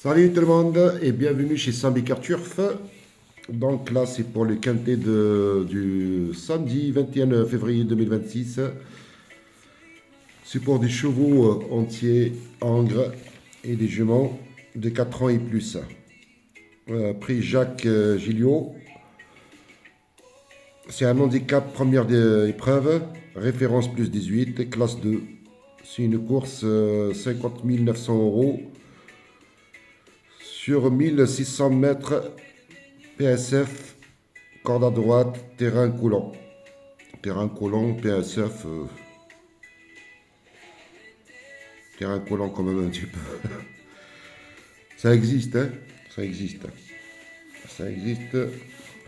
Salut tout le monde et bienvenue chez Sambicar Turf. Donc là, c'est pour le quintet du samedi 21 février 2026. C'est pour des chevaux entiers, angres et des juments de 4 ans et plus. Prix Jacques Gilliot. C'est un handicap première épreuve, référence plus 18, classe 2. C'est une course 50 900 euros sur 1600 mètres. PSF, corde à droite, terrain coulant. Terrain coulant, PSF, terrain coulant quand même un petit peu. Ça existe, hein? Ça existe. Ça existe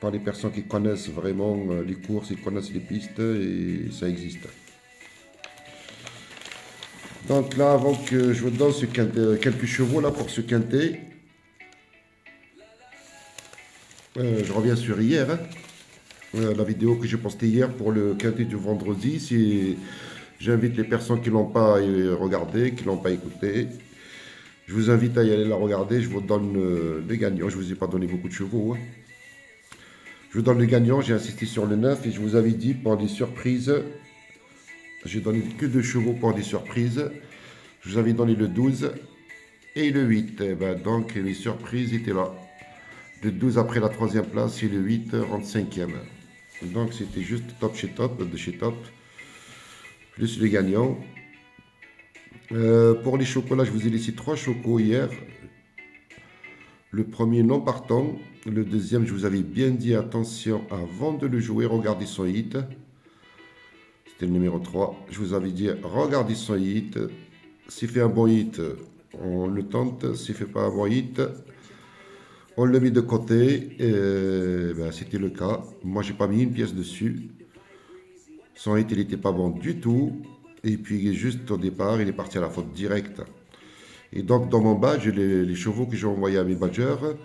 par les personnes qui connaissent vraiment les courses, qui connaissent les pistes, et ça existe. Donc là, avant que je vous donne quelques chevaux là pour ce quintet, je reviens sur hier, hein. La vidéo que j'ai postée hier pour le quintet du vendredi. J'invite les personnes qui ne l'ont pas regardé, qui ne l'ont pas écouté. Je vous invite à y aller la regarder. Je vous donne les gagnants. Je ne vous ai pas donné beaucoup de chevaux, hein. Je vous donne les gagnants. J'ai insisté sur le 9 et je vous avais dit pour des surprises. J'ai donné que 2 chevaux pour des surprises. Je vous avais donné le 12 et le 8. Et ben donc les surprises étaient là. Le 12 après la 3e place et le 8 rentre 5e. Donc c'était juste top chez top, de chez top, plus les gagnants. Pour les chocolats, je vous ai laissé 3 chocos hier. Le premier non partant. Le deuxième, je vous avais bien dit attention avant de le jouer, regardez son hit. C'était le numéro 3. Je vous avais dit regardez son hit. S'il fait un bon hit, on le tente. S'il ne fait pas un bon hit, on le met de côté. Ben, c'était le cas. Moi, j'ai pas mis une pièce dessus. Son hit, il n'était pas bon du tout. Et puis, juste au départ, il est parti à la faute directe. Et donc, dans mon badge, les chevaux que j'ai envoyés à mes badgers,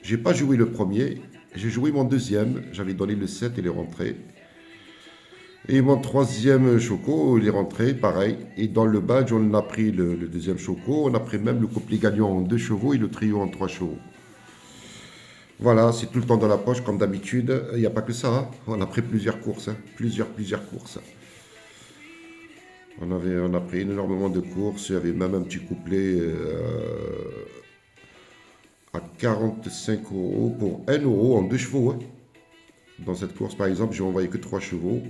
j'ai pas joué le premier. J'ai joué mon deuxième. J'avais donné le 7, il est rentré. Et mon troisième choco, il est rentré, pareil. Et dans le badge, on a pris le deuxième choco. On a pris même le couplet gagnant en 2 chevaux et le trio en 3 chevaux. Voilà, c'est tout le temps dans la poche, comme d'habitude. Il n'y a pas que ça, hein. On a pris plusieurs courses, hein. Plusieurs courses. On a pris énormément de courses. Il y avait même un petit couplet à 45 euros pour 1 euro en 2 chevaux, hein. Dans cette course, par exemple, j'ai envoyé que 3 chevaux.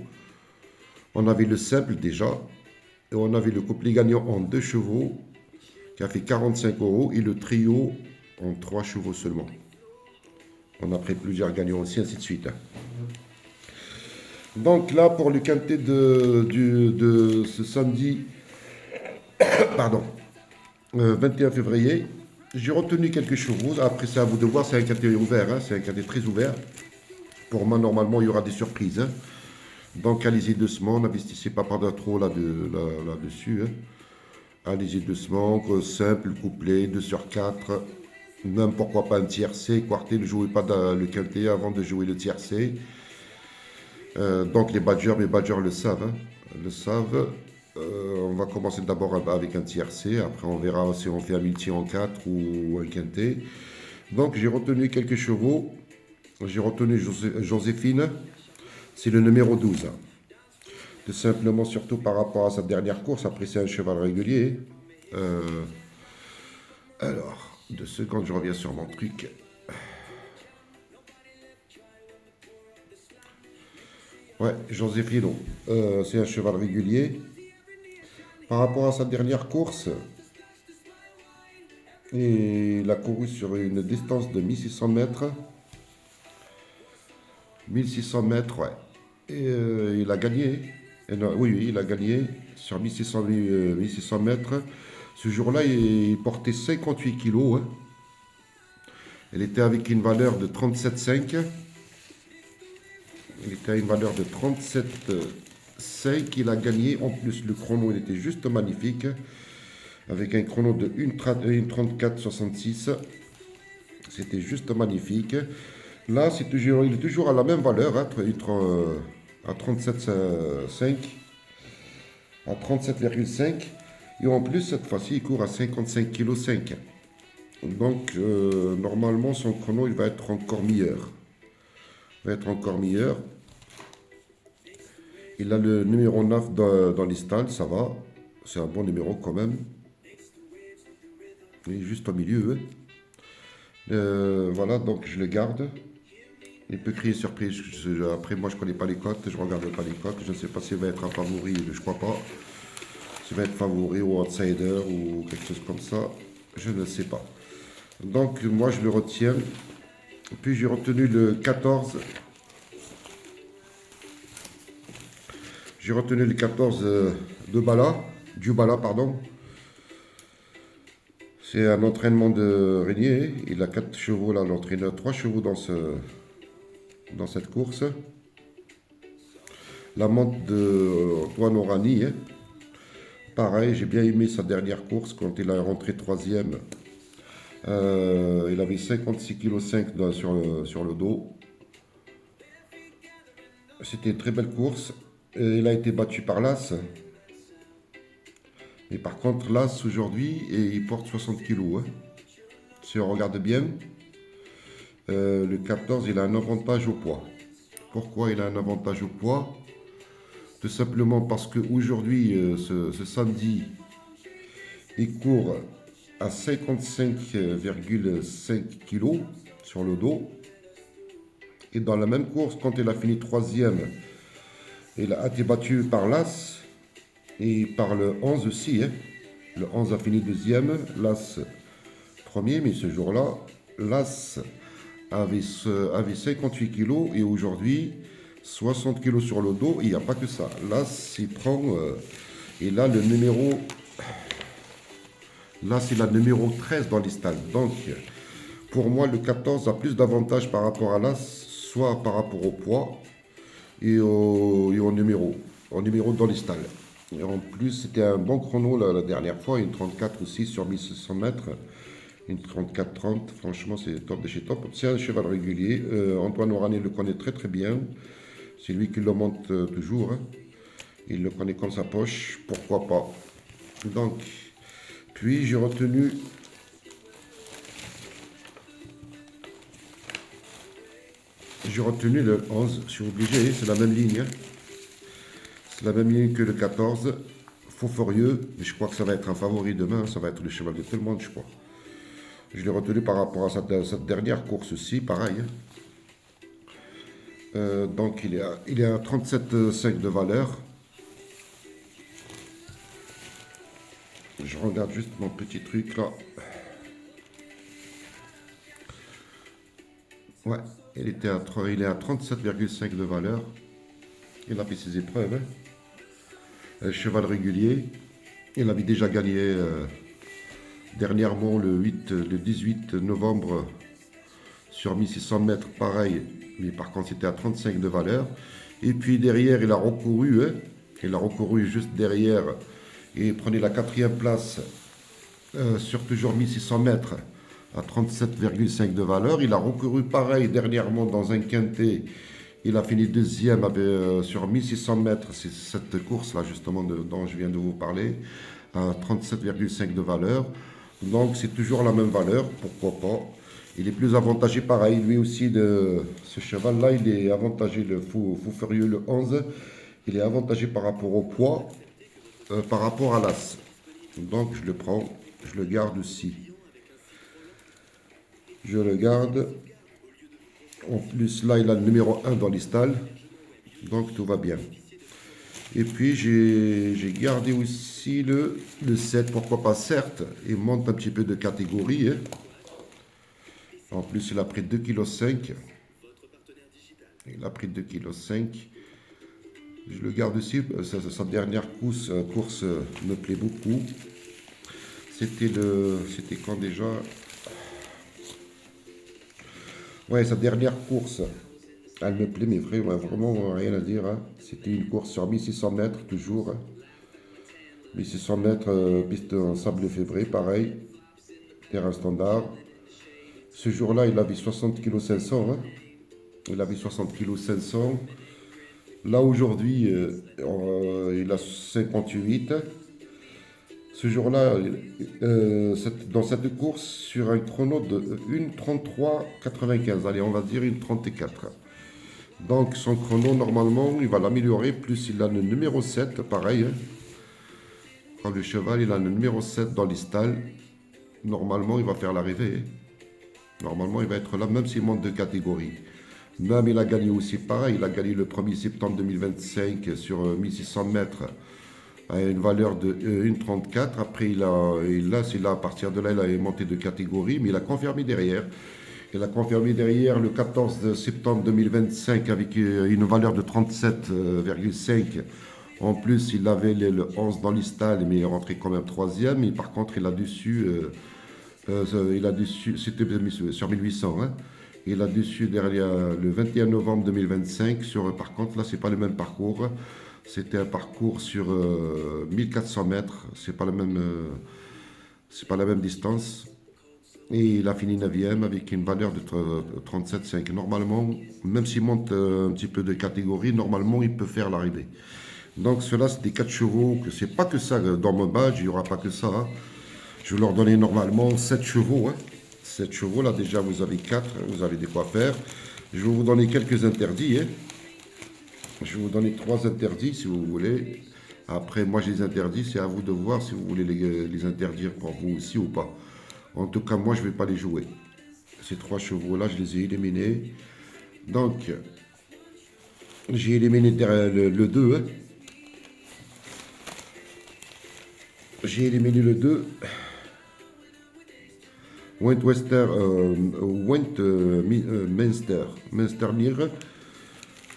On avait le simple déjà. Et on avait le couplet gagnant en 2 chevaux qui a fait 45 euros. Et le trio en 3 chevaux seulement. On a pris plusieurs gagnants aussi, ainsi de suite, hein. Donc là, pour le quintet de ce samedi, pardon, 21 février, j'ai retenu quelques chevaux. Après, c'est à vous de voir, c'est un quintet ouvert, hein. C'est un quintet très ouvert. Pour moi, normalement, il y aura des surprises, hein. Donc, allez-y doucement, n'investissez pas par trop là-dessus, hein. Allez-y doucement, simple, couplet, 2 sur 4. Même pourquoi pas un tiercé, quarté, ne jouez pas le quintet avant de jouer le tiercé. Donc mes badgers le savent, hein. Le savent. On va commencer d'abord avec un tiercé, après on verra si on fait un multi en 4 ou un quintet. Donc j'ai retenu quelques chevaux. J'ai retenu Joséphine, c'est le numéro 12. Tout simplement, surtout par rapport à sa dernière course, après c'est un cheval régulier. Alors, 2 secondes, je reviens sur mon truc. Ouais, Joséphine, c'est un cheval régulier. Par rapport à sa dernière course, il a couru sur une distance de 1600 mètres. 1600 mètres, ouais. Et il a gagné. Et non, oui, il a gagné sur 1600 mètres. Ce jour-là, il portait 58 kilos, hein. Elle était avec une valeur de 37,5. Il était à une valeur de 37,5. Il a gagné. En plus, le chrono, il était juste magnifique. Avec un chrono de 1,34,66. C'était juste magnifique. Là, il est toujours à la même valeur, hein, à 37,5. À 37,5. Et en plus, cette fois-ci, il court à 55,5 kg. Donc, normalement, son chrono, il va être encore meilleur. Il va être encore meilleur. Il a le numéro 9 dans les stalls, ça va. C'est un bon numéro quand même. Il est juste au milieu. Voilà, donc je le garde. Il peut crier surprise. Après, moi, je connais pas les cotes. Je regarde pas les cotes. Je ne sais pas s'il va être un favori. Je crois pas. S'il va être favori ou outsider ou quelque chose comme ça. Je ne sais pas. Donc, moi, je le retiens. Puis, j'ai retenu le 14. J'ai retenu le 14 de Bala. Du Bala, pardon. C'est un entraînement de Régnier. Il a 4 chevaux là, l'entraîneur. 3 chevaux dans cette course. La monte de Antoine Orani. Pareil, j'ai bien aimé sa dernière course quand il a rentré troisième. Il avait 56,5 kg sur le dos. C'était une très belle course. Et il a été battu par l'As. Mais par contre, l'As aujourd'hui, il porte 60 kg. Si on regarde bien, le 14, il a un avantage au poids. Pourquoi il a un avantage au poids? Tout simplement parce qu'aujourd'hui, ce samedi, il court à 55,5 kg sur le dos. Et dans la même course, quand il a fini troisième, il a été battu par l'As et par le 11 aussi. Le 11 a fini deuxième, l'As premier, mais ce jour-là, l'As avait 58 kg et aujourd'hui 60 kg sur le dos. Il n'y a pas que ça. L'As, il prend. Et là, le numéro. Là, c'est la numéro 13 dans les stalls. Donc, pour moi, le 14 a plus d'avantages par rapport à l'As, soit par rapport au poids et au numéro. Au numéro dans les stalls. Et en plus, c'était un bon chrono la dernière fois, une 34 aussi sur 1600 mètres. Une 34-30, franchement, c'est top de chez top. C'est un cheval régulier. Antoine Orani le connaît très très bien. C'est lui qui le monte toujours. Il le connaît comme sa poche. Pourquoi pas. Donc, puis j'ai retenu le 11. Je suis obligé, c'est la même ligne. C'est la même ligne que le 14. Faux furieux. Mais je crois que ça va être un favori demain. Ça va être le cheval de tout le monde, je crois. Je l'ai retenu par rapport à cette dernière course-ci, pareil. Donc il est à 37,5 de valeur. Je regarde juste mon petit truc là. Ouais, il est à 37,5 de valeur. Il a fait ses épreuves. Cheval régulier. Il avait déjà gagné dernièrement le 18 novembre sur 1600 mètres, pareil, mais par contre c'était à 35 de valeur. Et puis derrière, il a recouru juste derrière et prenait la quatrième place sur toujours 1600 mètres à 37,5 de valeur. Il a recouru pareil dernièrement dans un quintet. Il a fini deuxième sur 1600 mètres. C'est cette course-là justement dont je viens de vous parler, à 37,5 de valeur. Donc c'est toujours la même valeur, pourquoi pas. Il est plus avantagé pareil, lui aussi, de ce cheval-là, il est avantagé, le fou furieux, le 11. Il est avantagé par rapport au poids, par rapport à l'As. Donc je le prends, je le garde aussi. Je le garde. En plus, là, il a le numéro 1 dans les stalls. Donc tout va bien. Et puis j'ai gardé aussi le 7, pourquoi pas, certes, il monte un petit peu de catégorie. En plus, il a pris 2,5 kg. Il a pris 2,5 kg. Je le garde aussi. Sa dernière course me plaît beaucoup. C'était quand déjà? Ouais, sa dernière course, elle me plaît, mais vraiment rien à dire. C'était une course sur 1600 mètres, toujours. 1600 mètres, piste en sable févré, pareil. Terrain standard. Ce jour-là, il avait 60 kg 500. Il avait 60 kg 500. Là, aujourd'hui, il a 58. Ce jour-là, dans cette course, sur un chrono de 1:33,95. Allez, on va dire 1:34. Donc son chrono, normalement, il va l'améliorer. Plus il a le numéro 7, pareil, hein. Quand le cheval, il a le numéro 7 dans les stalles, normalement, il va faire l'arrivée, hein. Normalement, il va être là, même s'il monte de catégorie. Même il a gagné aussi pareil. Il a gagné le 1er septembre 2025 sur 1600 mètres à une valeur de 1,34. Après, c'est là, à partir de là, il a monté de catégorie, mais il a confirmé derrière. Il a confirmé derrière le 14 septembre 2025 avec une valeur de 37,5. En plus, il avait le 11 dans l'istal, mais il est rentré quand même troisième. Et par contre, il a dessus, c'était sur 1800, hein. Il a dessus derrière le 21 novembre 2025. Par contre, là, c'est pas le même parcours. C'était un parcours sur 1400 mètres. C'est pas la même distance. Et il a fini 9e avec une valeur de 37,5. Normalement, même s'il monte un petit peu de catégorie, normalement, il peut faire l'arrivée. Donc, cela, c'est des 4 chevaux. C'est pas que ça dans mon badge, il n'y aura pas que ça, hein. Je vais leur donner normalement 7 chevaux, hein. 7 chevaux, là déjà vous avez 4, vous avez de quoi faire. Je vais vous donner quelques interdits, hein. Je vais vous donner 3 interdits si vous voulez. Après, moi je les interdis, c'est à vous de voir si vous voulez les interdire pour vous aussi ou pas. En tout cas, moi je ne vais pas les jouer. Ces 3 chevaux-là, je les ai éliminés. Donc, j'ai éliminé le 2, hein. J'ai éliminé le 2. Minster.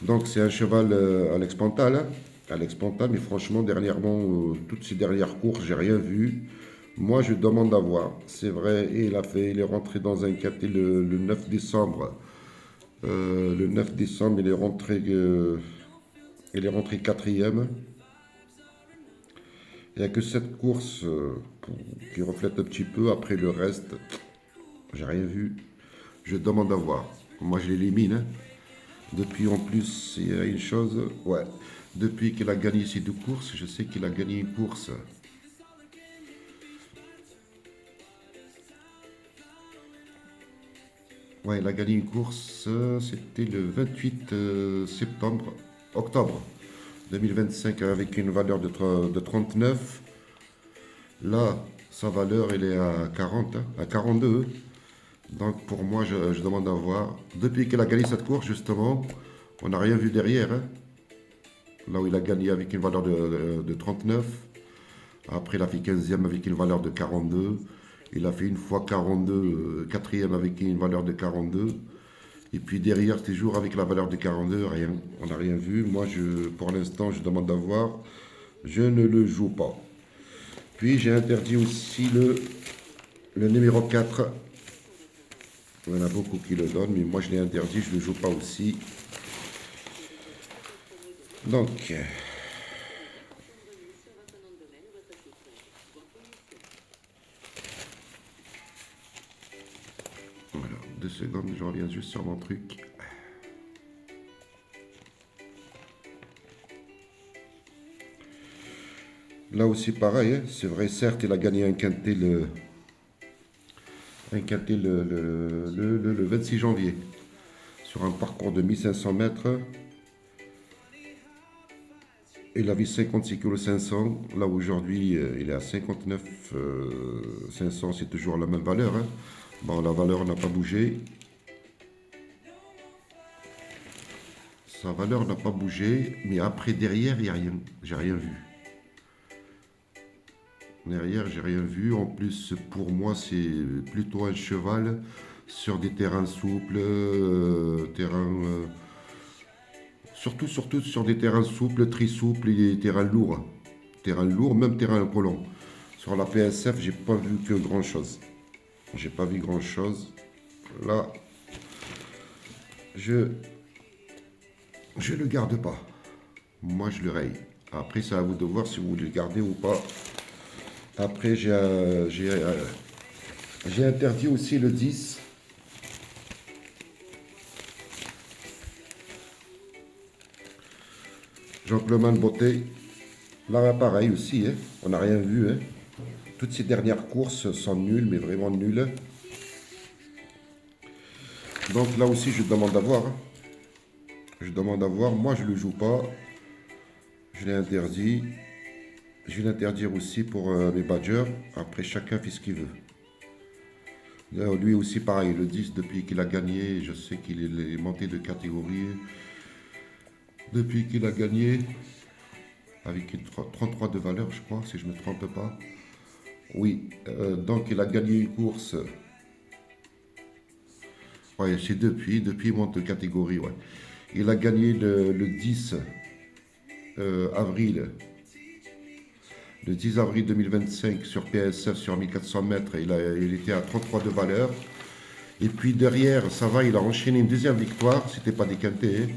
Donc c'est un cheval Alex Pantal, hein. Alex Pantal, mais franchement, dernièrement, toutes ces dernières courses, j'ai rien vu. Moi, je demande à voir. C'est vrai, et il est rentré dans un KT le 9 décembre. Le 9 décembre, il est rentré quatrième. Il n'y a que cette course qui reflète un petit peu. Après le reste, j'ai rien vu. Je demande à voir. Moi, je l'élimine, hein. Depuis, en plus, il y a une chose. Ouais. Depuis qu'il a gagné ces 2 courses, je sais qu'il a gagné une course. Ouais, il a gagné une course. C'était le 28 octobre 2025 avec une valeur de 39. Là, sa valeur, elle est à 40, hein, à 42. Donc pour moi, je demande à voir. Depuis qu'il a gagné cette course, justement, on n'a rien vu derrière, hein. Là où il a gagné avec une valeur de 39. Après, il a fait 15e avec une valeur de 42. Il a fait une fois 42, quatrième avec une valeur de 42. Et puis derrière, toujours avec la valeur de 42, rien. On n'a rien vu. Moi, pour l'instant, je demande à voir. Je ne le joue pas. Puis j'ai interdit aussi le numéro 4. Il y en a beaucoup qui le donnent, mais moi je l'ai interdit, je ne le joue pas aussi. Donc, voilà, 2 secondes, je reviens juste sur mon truc. Là aussi pareil, hein, c'est vrai, certes, il a gagné un quintet le 26 janvier sur un parcours de 1500 mètres. Il avait 56 kg 500. Là aujourd'hui, il est à 59 500. C'est toujours la même valeur, hein. Bon, la valeur n'a pas bougé. Sa valeur n'a pas bougé. Mais après, derrière, il n'y a rien. J'ai rien vu. Derrière, j'ai rien vu. En plus, pour moi, c'est plutôt un cheval sur des terrains souples, surtout sur des terrains souples, très souples et des terrains lourds. Terrain lourd, même terrain collant. Sur la PSF, j'ai pas vu que grand chose. J'ai pas vu grand chose. Là, je le garde pas. Moi, je le raye. Après, c'est à vous de voir si vous voulez le garder ou pas. Après, j'ai interdit aussi le 10. Jean-Claude Beauté. Là, pareil aussi, hein. On n'a rien vu, hein. Toutes ces dernières courses sont nulles, mais vraiment nulles. Donc là aussi, je demande à voir. Je demande à voir. Moi, je ne le joue pas. Je l'ai interdit. Je vais l'interdire aussi pour les badgers. Après, chacun fait ce qu'il veut. Lui aussi, pareil, le 10, depuis qu'il a gagné, je sais qu'il est monté de catégorie. Depuis qu'il a gagné, avec une 33 de valeur, je crois, si je ne me trompe pas. Oui, donc il a gagné une course. Ouais, c'est depuis il monte de catégorie, ouais. Il a gagné le 10 avril. Le 10 avril 2025 sur PSF sur 1400 mètres, il était à 33 de valeur. Et puis derrière, ça va, il a enchaîné une deuxième victoire. C'était pas décanté. Hein.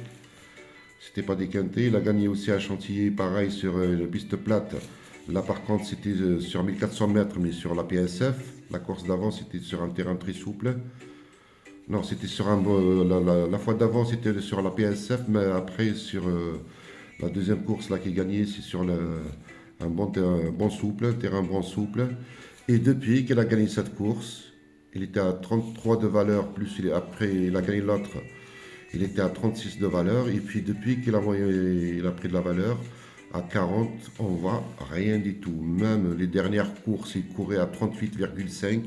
C'était pas décanté. Il a gagné aussi à Chantilly, pareil, sur une piste plate. Là, par contre, c'était sur 1400 mètres, mais sur la PSF. La course d'avant, c'était sur un terrain très souple. Non, c'était sur un. La fois d'avant, c'était sur la PSF, mais après, sur la deuxième course là qui est gagnée, c'est sur un bon souple, un terrain bon souple. Et depuis qu'il a gagné cette course, il était à 33 de valeur, plus après il a gagné l'autre, il était à 36 de valeur. Et puis depuis qu'il il a pris de la valeur, à 40, on voit rien du tout. Même les dernières courses, il courait à 38,5.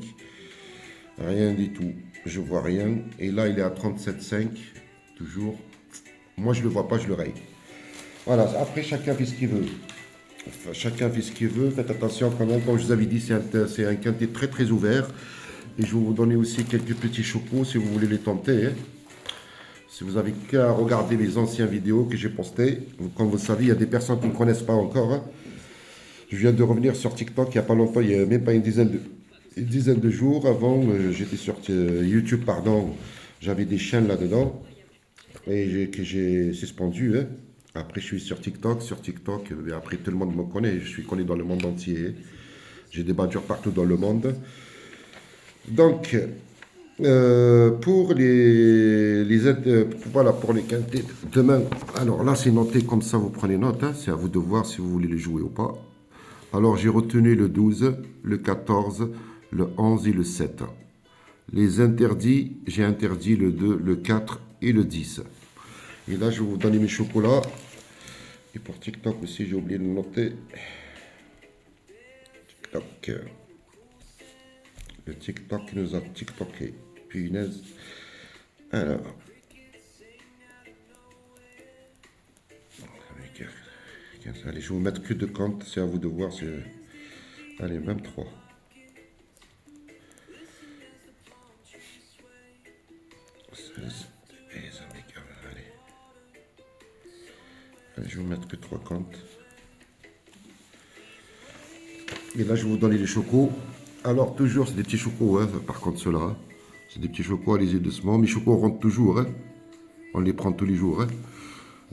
Rien du tout. Je vois rien. Et là, il est à 37,5. Toujours. Moi, je ne le vois pas, je le raye. Voilà. Après, chacun fait ce qu'il veut. Enfin, chacun fait ce qu'il veut. Faites attention quand même. Comme je vous avais dit, c'est un quintet très très ouvert. Et je vais vous donner aussi quelques petits chocos si vous voulez les tenter. Hein. Si vous avez qu'à regarder les anciennes vidéos que j'ai postées. Comme vous savez, il y a des personnes qui ne connaissent pas encore. Hein. Je viens de revenir sur TikTok il n'y a pas longtemps. Il n'y a même pas une dizaine de jours. Avant, j'étais sur YouTube, pardon. J'avais des chaînes là-dedans. Et que j'ai suspendu. Hein. Après, je suis sur TikTok. Sur TikTok, après, tout le monde me connaît. Je suis connu dans le monde entier. J'ai des badgers partout dans le monde. Donc, pour voilà, pour les quintés demain. Alors là, c'est noté comme ça, vous prenez note. Hein, c'est à vous de voir si vous voulez les jouer ou pas. Alors, j'ai retenu le 12, le 14, le 11 et le 7. Les interdits, j'ai interdit le 2, le 4 et le 10. Et là, je vais vous donner mes chocolats. Et pour TikTok aussi, j'ai oublié de le noter. TikTok. Le TikTok nous a TikToké. Punaise. Alors. Allez, je vais vous mettre que de comptes. C'est à vous de voir. Allez, 23. Allez, je vais vous mettre que 3 comptes. Et là, je vais vous donner les chocos. Alors, toujours, c'est des petits chocos, hein, par contre, ceux-là. C'est des petits chocos, allez-y doucement. Mes chocos rentrent toujours, hein. On les prend tous les jours, hein.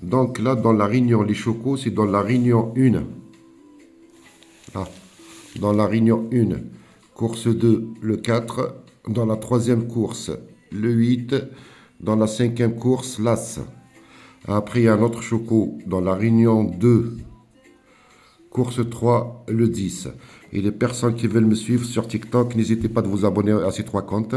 Donc là, dans la réunion, les chocos, c'est dans la réunion 1. Là, dans la réunion 1. Course 2, le 4. Dans la troisième course, le 8. Dans la cinquième course, l'As. Après, il y a un autre choco dans la réunion 2. Course 3, le 10. Et les personnes qui veulent me suivre sur TikTok, n'hésitez pas de vous abonner à ces 3 comptes.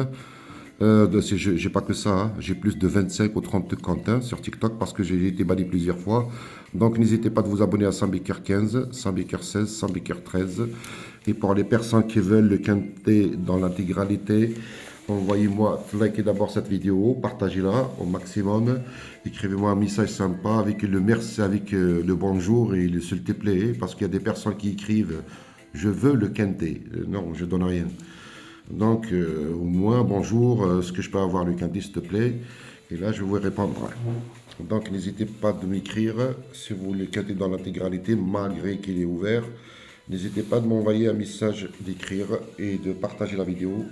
J'ai pas que ça, hein. J'ai plus de 25 ou 30 comptes hein, sur TikTok parce que j'ai été banni plusieurs fois. Donc n'hésitez pas de vous abonner à Sambiker 15, Sambiker 16, Sambiker 13. Et pour les personnes qui veulent le quintet dans l'intégralité, envoyez-moi, likez d'abord cette vidéo, partagez-la au maximum. Écrivez-moi un message sympa avec le merci, avec le bonjour et le s'il te plaît, parce qu'il y a des personnes qui écrivent je veux le quintet. Non, je donne rien. Donc, au moins, bonjour, est-ce que je peux avoir le quintet, s'il te plaît? Et là, je vous répondrai. Donc, n'hésitez pas de m'écrire si vous voulez le quintet dans l'intégralité, malgré qu'il est ouvert. N'hésitez pas de m'envoyer un message, d'écrire et de partager la vidéo.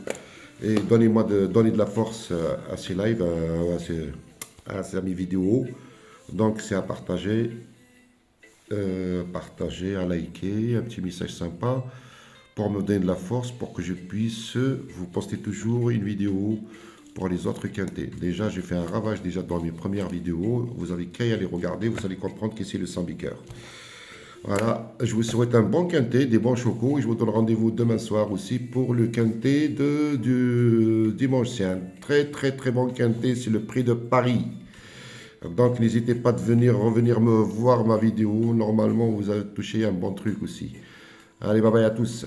Et donner de la force à ces lives, à mes vidéos. Donc, c'est à partager. Partager, à liker, un petit message sympa pour me donner de la force pour que je puisse vous poster toujours une vidéo pour les autres quintets. Déjà, j'ai fait un ravage déjà dans mes premières vidéos. Vous avez qu'à y aller regarder, vous allez comprendre que c'est le Sambiker. Voilà, je vous souhaite un bon quintet, des bons chocos et je vous donne rendez-vous demain soir aussi pour le quintet du dimanche. C'est un très très très bon quintet, c'est le prix de Paris. Donc n'hésitez pas de revenir me voir ma vidéo. Normalement, vous avez touché un bon truc aussi. Allez, bye bye à tous.